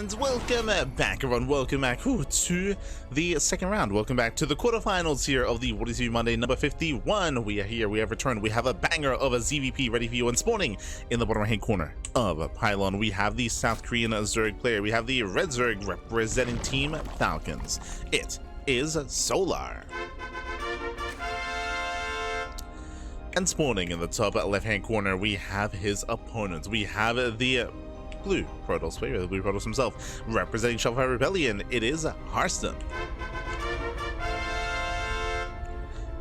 And welcome back, everyone. Welcome back to the second round. Welcome back to the quarterfinals here of the WardiTV Monday number 51. We are here. We have returned. We have a banger of a ZvP ready for you and spawning in the bottom right hand corner of Pylon. We have the South Korean Zerg player. We have the Red Zerg representing Team Falcons. It is Solar. And spawning in the top left hand corner, we have his opponent. We have the blue Protoss player, the blue Protoss himself, representing Shopify Rebellion. It is Harstem.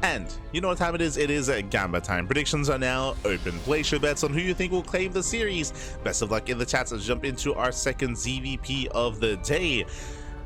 And you know what time it is? It is Gamba time. Predictions are now open. Place your bets on who you think will claim the series. Best of luck in the chats. Let's jump into our second ZvP of the day.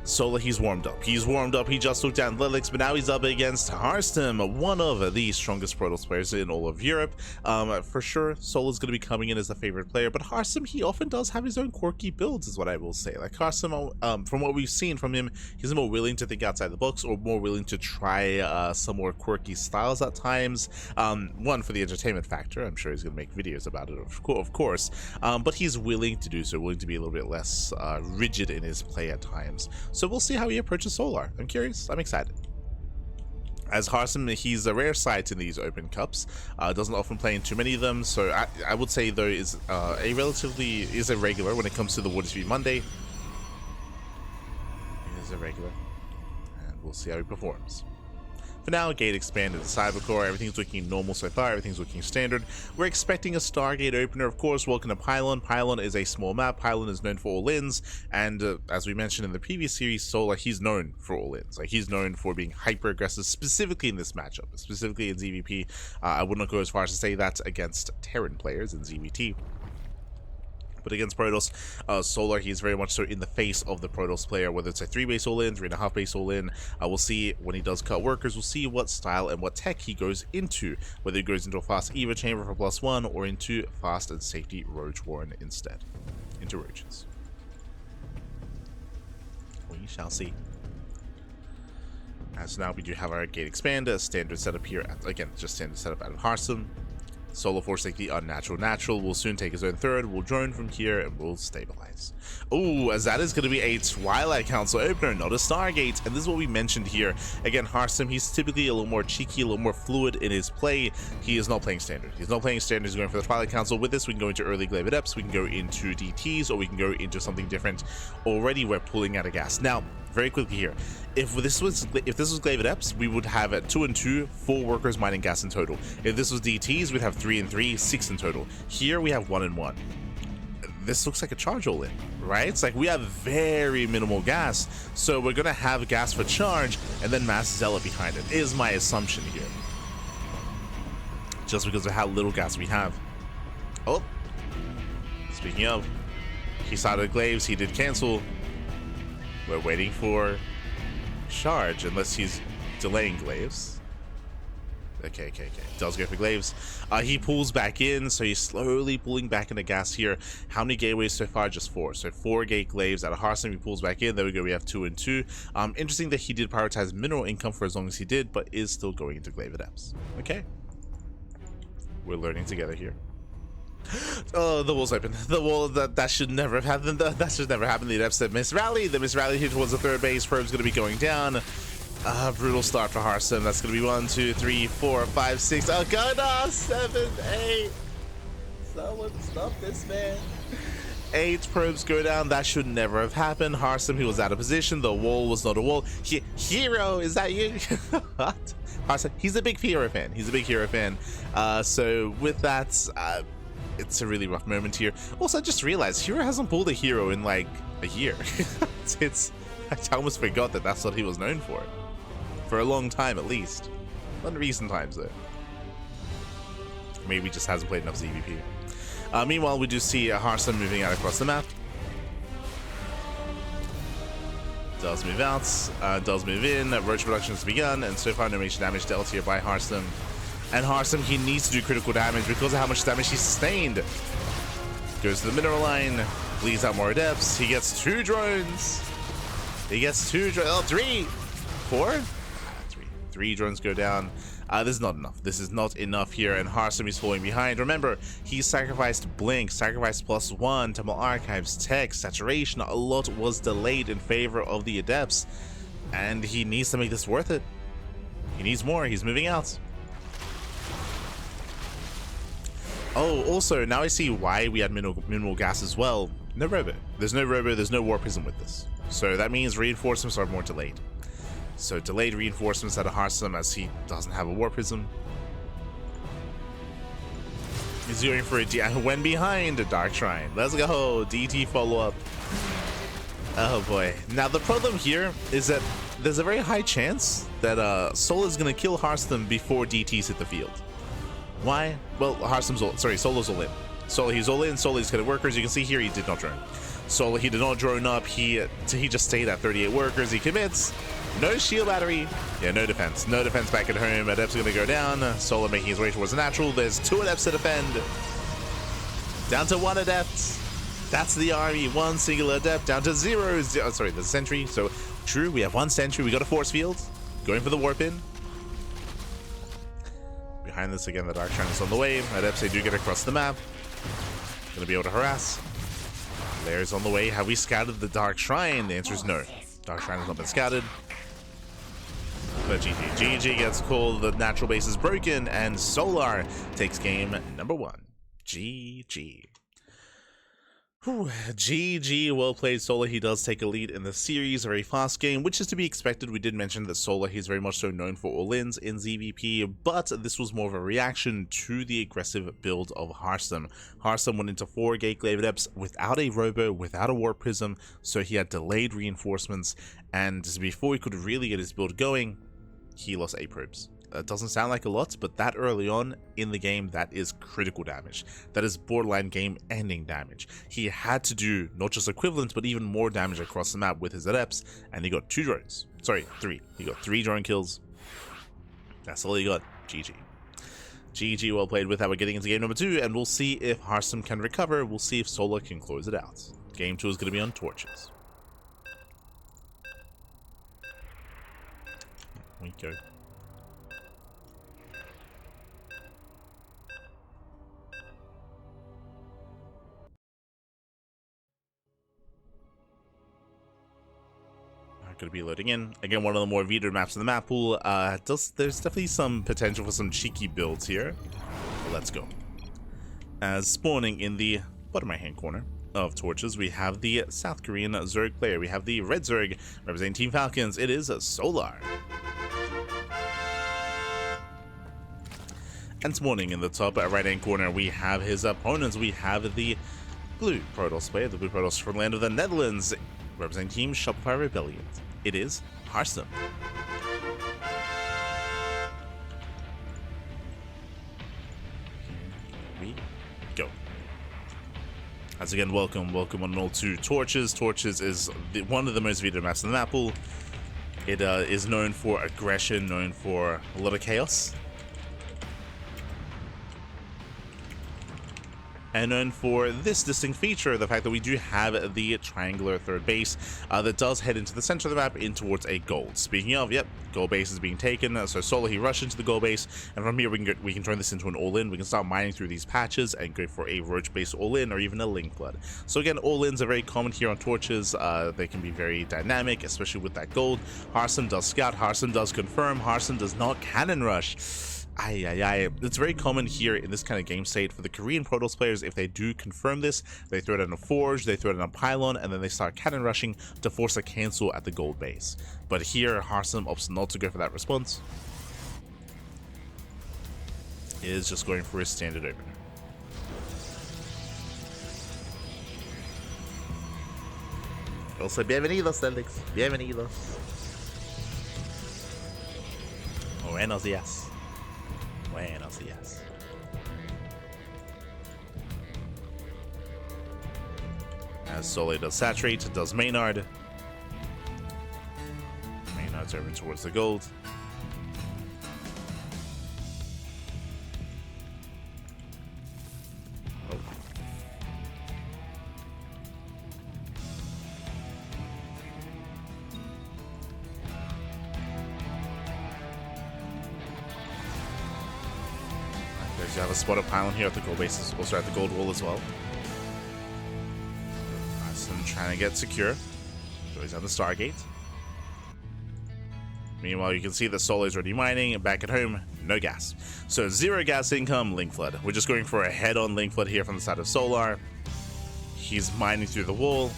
Solar, he's warmed up. He just took down Lilix, but now he's up against Harstem, one of the strongest Protoss players in all of Europe. For sure, Solar's going to be coming in as a favorite player, but Harstem, he often does have his own quirky builds, is what I will say. Like Harstem, from what we've seen from him, he's more willing to think outside the box, or more willing to try some more quirky styles at times. One, for the entertainment factor. I'm sure he's going to make videos about it, of course. But he's willing to do so, willing to be a little bit less rigid in his play at times. So we'll see how he approaches Solar. I'm curious. I'm excited. As Harstem, he's a rare sight in these open cups. Doesn't often play in too many of them. So I would say, though, is a regular when it comes to the WardiTV Monday. He is a regular, and we'll see how he performs. For now, gate expanded to Cybercore. Everything's looking normal so far. Everything's looking standard. We're expecting a Stargate opener, of course. Welcome to Pylon. Pylon is a small map. Pylon is known for all-ins, and as we mentioned in the previous series, Solar, he's known for all-ins. Like, he's known for being hyper-aggressive, specifically in this matchup, specifically in ZvP. I would not go as far as to say that against Terran players in ZvT. But against Protoss, Solar, he's very much so in the face of the Protoss player, whether it's a 3-base all-in, 3.5 base all-in. We'll see when he does cut workers, we'll see what style and what tech he goes into, whether he goes into a fast Eva chamber for +1 or into fast and safety Roach Warren instead. Into Roaches. We shall see. As now we do have our gate expander, standard setup here, again, just standard setup out of Harstem. Solar Force take the unnatural natural, will soon take his own third, will drone from here, and will stabilize. Oh, as that is going to be a Twilight Council opener, not a Stargate, and this is what we mentioned here. Again, Harstem, he's typically a little more cheeky, a little more fluid in his play. He is not playing standard. He's not playing standard, he's going for the Twilight Council. With this, we can go into early Glaive Adepts, we can go into DTs, or we can go into something different. Already, we're pulling out of gas. Now, very quickly here, if this was Glaive Adepts, we would have 2 and 2, 4 workers mining gas in total. If this was DTs, we'd have 3 and 3, 6 in total. Here we have 1 and 1. This looks like a charge all-in, right? It's like we have very minimal gas, so we're gonna have gas for charge and then mass zealot behind it, is my assumption here. Just because of how little gas we have. Oh, speaking of, he started glaives, he did cancel. We're waiting for charge, unless he's delaying glaives. Okay. Does go for glaives. He pulls back in, so he's slowly pulling back into gas here. How many gateways so far? Just 4. So 4 gate glaives out of Harstem. He pulls back in. There we go. We have 2 and 2. Interesting that he did prioritize mineral income for as long as he did, but is still going into glaive adepts. Okay. We're learning together here. Oh, the wall's open. The wall, that should never have happened. That should never happen. The adepts that misrally. The misrally here towards the third base. Probe's going to be going down. Brutal start for Harstem. That's going to be 1, 2, 3, 4, 5, 6. Oh god, 7, 8. Someone stop this man. 8 probes go down. That should never have happened. Harstem, he was out of position. The wall was not a wall. Hero, is that you? What? Harstem, he's a big hero fan. He's a big hero fan. So with that, it's a really rough moment here. Also, I just realized Hero hasn't pulled a hero in like a year. I almost forgot that that's what he was known for a long time, at least. Not in recent times, though. Maybe he just hasn't played enough ZvP. Meanwhile, we do see Harstem moving out across the map. Does move out, does move in. Roach production has begun, and so far no major damage dealt here by Harstem. And Harstem, he needs to do critical damage because of how much damage he sustained. Goes to the mineral line, bleeds out more adepts. He gets 2 drones. He gets 2 drones. Oh, 3, 4? 3 drones go down. This is not enough. This is not enough here, and Harstem is falling behind. Remember, he sacrificed Blink, sacrificed +1, Temple Archives, Tech, Saturation. A lot was delayed in favor of the Adepts, and he needs to make this worth it. He needs more. He's moving out. Oh, also, now I see why we had minimal gas as well. No Robo. There's no Robo, there's no Warpism with this. So that means reinforcements are more delayed. So delayed reinforcements out of Harstem as he doesn't have a Warpism. He's going for a when behind a Dark Shrine. Let's go. DT follow-up. Oh boy. Now the problem here is that there's a very high chance that Solar is going to kill Harstem before DTs hit the field. Why? Well, Harstem's Solo's all in. He's all in. Solo's got workers. You can see here he did not drone. Solo, he did not drone up. He just stayed at 38 workers. He commits. No shield battery. Yeah, no defense. No defense back at home. Adept's gonna go down. Solo making his way towards the natural. There's 2 Adepts to defend. Down to 1 Adept. That's the army. 1 single Adept. Down to 0. Oh, sorry, there's a sentry. So true, we have 1 sentry. We got a force field. Going for the warp in. Behind this again, the Dark Shrine is on the way. Adepts, they do get across the map. Gonna be able to harass. Layers on the way. Have we scouted the Dark Shrine? The answer is no. Dark Shrine has not been scouted. But GG gets called. The natural base is broken, and Solar takes game number 1. GG. Whew. GG, well played, Solar. He does take a lead in the series, a very fast game, which is to be expected. We did mention that Solar, he's very much so known for all-ins in ZvP, but this was more of a reaction to the aggressive build of Harstem. Harstem went into 4 Gateclave Adepts without a Robo, without a Warp Prism, so he had delayed reinforcements, and before he could really get his build going, he lost 8 probes. That doesn't sound like a lot, but that early on in the game, that is critical damage. That is borderline game-ending damage. He had to do not just equivalent, but even more damage across the map with his Adepts, and he got 2 drones. Sorry, 3. He got 3 drone kills. That's all he got. GG. GG, well played with that. We're getting into game number 2, and we'll see if Harstem can recover. We'll see if Solar can close it out. Game 2 is going to be on torches. Here we go. Going to be loading in. Again, one of the more vetoed maps in the map pool. There's definitely some potential for some cheeky builds here. But let's go. As spawning in the bottom right hand corner of torches, we have the South Korean Zerg player. We have the Red Zerg representing Team Falcons. It is Solar. And spawning in the top right hand corner, we have his opponents. We have the Blue Protoss player, the Blue Protoss from land of the Netherlands, representing Team Shopify Rebellion. It is Harstem. Here we go. As again, welcome on all to Torches. Torches is one of the most vetoed maps in the map pool. It is known for aggression, known for a lot of chaos, and known for this distinct feature, the fact that we do have the triangular third base that does head into the center of the map in towards a gold. Speaking of, yep, gold base is being taken. So Solar, he rushed into the gold base, and from here we can turn this into an all-in. We can start mining through these patches and go for a roach-based all-in or even a link flood. So again, all-ins are very common here on torches. They can be very dynamic, especially with that gold. Harstem does scout, Harstem does confirm, Harstem does not cannon rush. It's very common here in this kind of game state for the Korean Protoss players. If they do confirm this, they throw it in a forge, they throw it in a pylon, and then they start cannon rushing to force a cancel at the gold base. But here, Harstem opts not to go for that response. He is just going for his standard opener. Also, bienvenidos, Ducklings. Bienvenidos. Buenos días. Buenos días. As Solar does saturate, does Maynard. Maynard's over towards the gold. Oh. Does you have a spot of pylon here at the gold base, also at the gold wall as well. Harstem trying to get secure. Goes down the Stargate. Meanwhile, you can see the Solo is already mining, and back at home, no gas. So 0 gas income, Link Flood. We're just going for a head-on Link Flood here from the side of Solar. He's mining through the wall,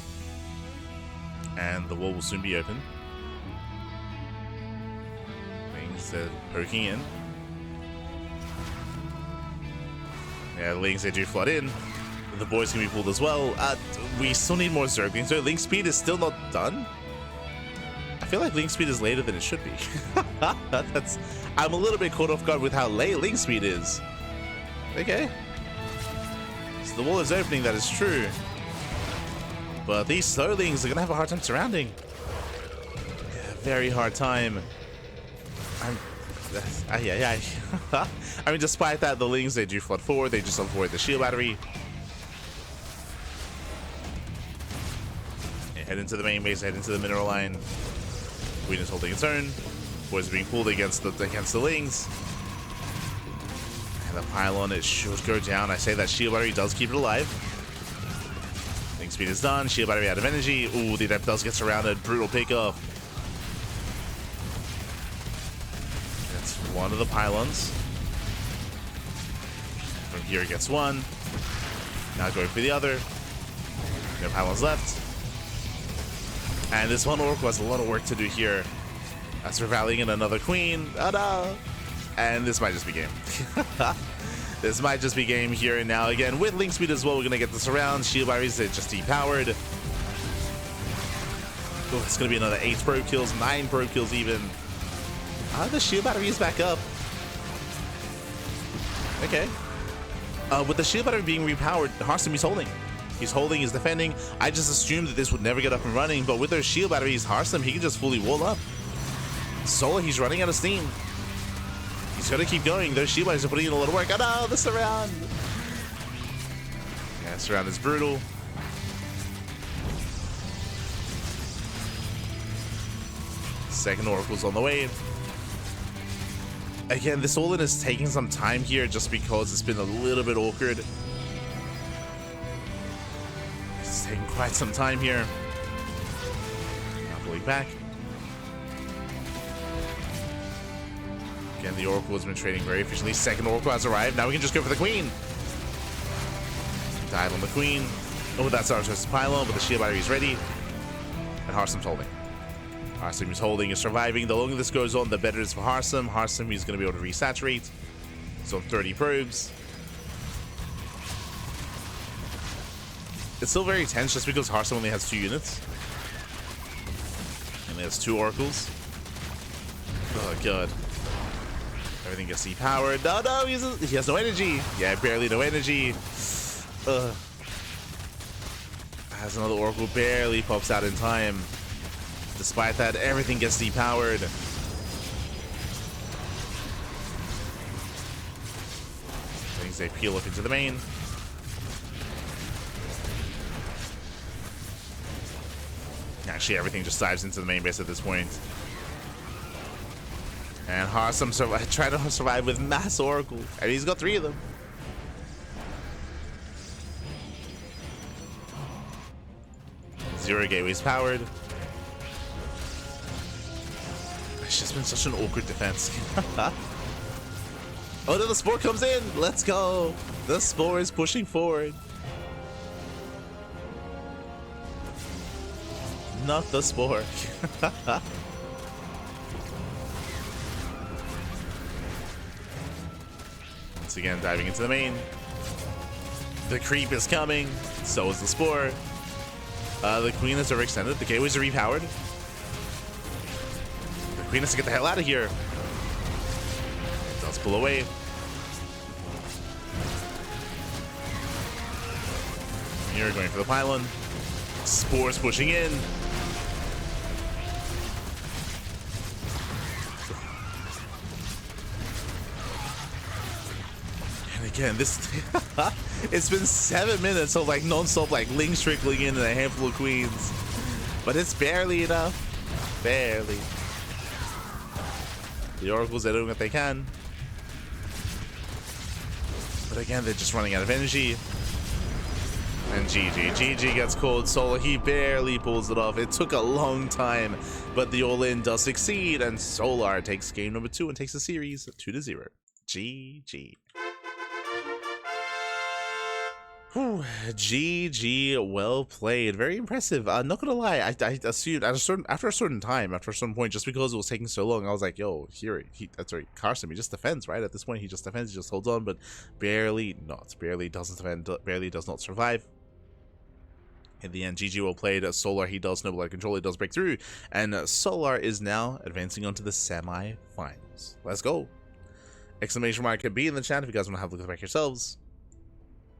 and the wall will soon be open. Lings are poking in. Yeah, the Lings, they do flood in. The boys can be pulled as well. We still need more Zerglings. So Link speed is still not done. I feel like Link speed is later than it should be. I'm a little bit caught off guard with how late Link speed is. Okay. So the wall is opening, that is true. But these slowlings are going to have a hard time surrounding. Yeah, very hard time. I mean, despite that, the Lings, they do flood forward. They just avoid the shield battery. They head into the main base, head into the mineral line. Queen is holding its own. Boys are being pulled against the Lings. And the pylon, it should go down. I say that shield battery does keep it alive. Link speed is done. Shield battery out of energy. Ooh, the Adept does get surrounded. Brutal pickoff. That's one of the pylons. From here it gets one. Now going for the other. No pylons left. And this one Oracle has a lot of work to do here. As we're rallying in another Queen. Oh no! And this might just be game. This might just be game here and now. Again, with Link speed as well, we're going to get this around. Shield batteries, they just depowered. Oh, it's going to be another 8 probe kills, 9 probe kills even. The shield battery is back up. Okay. With the shield battery being repowered, Harstem is holding. He's holding, he's defending. I just assumed that this would never get up and running, but with those shield batteries, Harstem, he can just fully wall up. Solar, he's running out of steam. He's gonna keep going. Those shield batteries are putting in a lot of work. Oh no, the surround! Yeah, surround is brutal. Second Oracle's on the way. Again, this all-in is taking some time here just because it's been a little bit awkward. It's taking quite some time here. Not pulling back. Again, the Oracle has been trading very efficiently. Second Oracle has arrived. Now we can just go for the Queen. Dive on the Queen. Oh, that's our pylon, but the shield battery is ready. And Harstem's holding. Harstem is holding, is surviving. The longer this goes on, the better it is for Harstem. Harstem is going to be able to resaturate. He's on 30 probes. It's still very tense just because Harstem only has 2 units. And he has 2 Oracles. Oh, God. Everything gets depowered. No, no, he has no energy. Yeah, barely no energy. Has another Oracle, barely pops out in time. Despite that, everything gets depowered. Things they peel up into the main. Actually, everything just dives into the main base at this point. And Harstem trying to survive with mass Oracle. And he's got 3 of them. Zero gateways powered. It's just been such an awkward defense. Oh no, the Spore comes in! Let's go! The Spore is pushing forward. Not the Spore. Once again, diving into the main. The creep is coming. So is the Spore. The Queen is overextended. The gateways are repowered. The Queen has to get the hell out of here. It does pull away. You're going for the pylon. Spore's pushing in. And again, this it's been 7 minutes of like non-stop like links trickling in and a handful of queens, but it's barely enough. Barely. The Oracles are doing what they can. But again, they're just running out of energy. And GG gets called. Solar, he barely pulls it off. It took a long time, but the all-in does succeed, and Solar takes game number 2 and takes the series 2-0. GG. Whew, GG, well played, very impressive. Not gonna lie, I assumed after a certain point, just because it was taking so long, I was like, yo, that's right, Harstem, he just defends, right? At this point, he just defends, he just holds on, but barely doesn't defend, barely does not survive. In the end, GG well played. Solar, he does Noble Light Control, he does break through, and Solar is now advancing onto the semi-finals. Let's go! Exclamation mark could be in the chat if you guys want to have a look at the back yourselves.